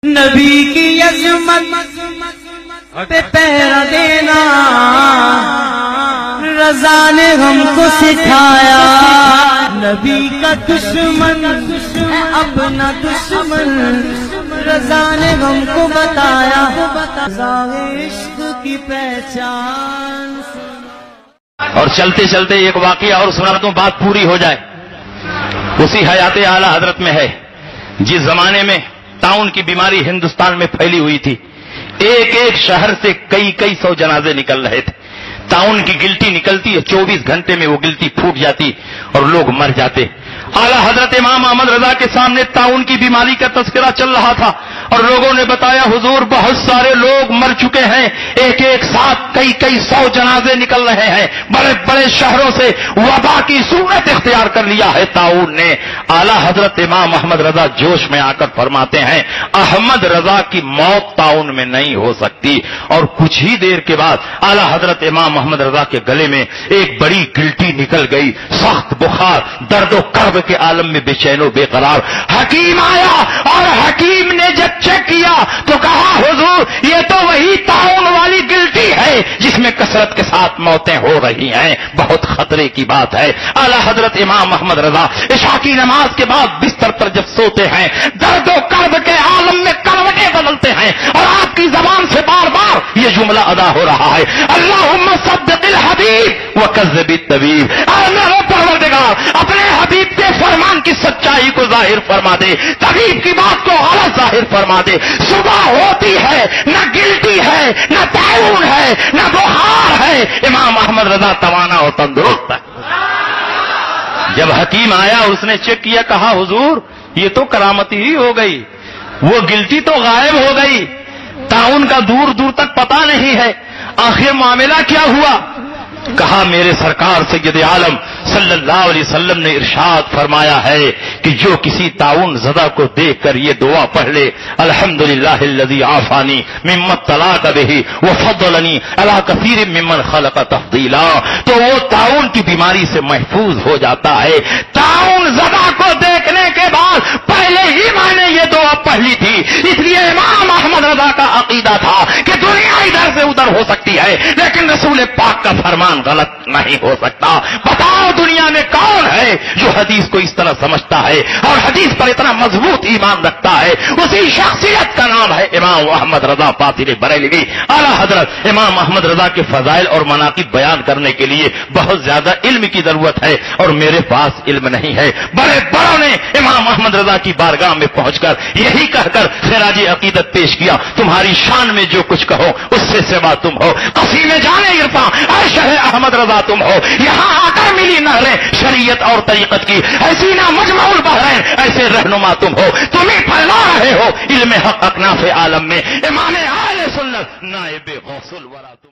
نبی کی عظمت پہ پہرا دینا رضا نے ہم کو سکھایا. نبی کا دشمن ہے اپنا دشمن رضا نے ہم کو بتایا. عشق کی پہچان. اور چلتے چلتے ایک واقعہ اور سنا دوں، بات پوری ہو جائے. اسی حیات اعلی حضرت میں ہے جس زمانے میں طاعون کی بیماری ہندوستان میں پھیلی ہوئی تھی. ایک ایک شہر سے کئی سو جنازے نکل رہے تھے. طاعون کی گلٹی نکلتی ہے، 24 گھنٹے میں وہ گلٹی پھوٹ جاتی اور لوگ مر جاتے. اعلی حضرت امام احمد رضا کے سامنے طاعون کی بیماری کا تذکرہ چل رہا تھا اور لوگوں نے بتایا حضور بہت سارے لوگ مر چکے ہیں، ایک ایک ساتھ کئی سو جنازے نکل رہے ہیں، بڑے بڑے شہروں سے وبا کی صورت اختیار کر لیا ہے طاعون نے. اعلی حضرت امام احمد رضا جوش میں آ کر فرماتے ہیں احمد رضا کی موت طاعون میں نہیں ہو سکتی. اور کچھ ہی دیر کے بعد اعلی حضرت امام احمد رضا کے گلے میں ایک بڑی گلٹی نکل گئی. سخت بخار، درد و کرب کے عالم میں بے چین و بے قرار. حکیم آیا اور حکیم نے جب چیک کیا تو کہا حضور یہ تو وہی طاعون والی گلٹی ہے جس میں کثرت کے ساتھ موتیں ہو رہی ہیں، بہت خطرے کی بات ہے. اعلی حضرت امام احمد رضا عشاء کی نماز کے بعد بستر پر جب سوتے ہیں درد و کرب کے عالم میں کروٹیں بدلتے ہیں اور آپ کی زبان سے بار بار یہ جملہ ادا ہو رہا ہے اللہم صدق الحبیب وکذب الطبیب. اے میرے پروردگار اپنے حبیب کے فرمان کی سچائی کو ظاہر فرما دے، طبیب کی بات کو غلط ظاہر فرما دے. صبح ہوتی ہے نہ گلٹی ہے نہ طاعون ہے نہ بخار ہے، امام احمد رضا توانا اور تندرست ہے. جب حکیم آیا اس نے چیک کیا، کہا حضور یہ تو کرامت ہی ہو گئی، وہ گلٹی تو غائب ہو گئی، طاعون کا دور دور تک پتہ نہیں ہے، آخر معاملہ کیا ہوا؟ کہا میرے سرکار سید عالم صلی اللہ علیہ وسلم نے ارشاد فرمایا ہے کہ جو کسی طاعون زدہ کو دیکھ کر یہ دعا پڑھ لے الحمدللہ الذی عافانی مما ابتلاک بہ وفضلنی علی کثیر ممن خلق تفضیلا، تو وہ طاعون کی بیماری سے محفوظ ہو جاتا ہے. طاعون زدہ کو دیکھنے کے بعد پہلے ہی میں نے یہ دعا پڑھ لی تھی. اس لیے امام احمد رضا کا عقیدہ تھا کہ دنیا ادھر سے ادھر ہو سکتی ہے لیکن رسول پاک کا فرمان غلط نہیں ہو سکتا. بتاؤ دنیا میں کون ہے جو حدیث کو اس طرح سمجھتا ہے اور حدیث پر اتنا مضبوط ایمان رکھتا ہے؟ اسی شخصیت کا نام ہے امام احمد رضا فاطر بریلوی. اعلی حضرت امام احمد رضا کے فضائل اور مناقب بیان کرنے کے لیے بہت زیادہ علم کی ضرورت ہے اور میرے پاس علم نہیں ہے. بڑے بڑوں نے امام احمد رضا کی بارگاہ میں پہنچ کر یہی کہہ کر خراج عقیدت پیش کیا تمہاری شان میں جو کچھ کہو اس سے سوا تم ہو، قصیم جان عرفاں عرشہ احمد رضا تم ہو. یہاں آ کر ملی نہریں شریعت اور طریقت کی، ایسی نہ مجمع البحرین ایسے رہنما تم ہو. تم ہی پھیلا رہے ہو علم حق اکناف عالم میں. امام اہل سنت نائب غوث الورا.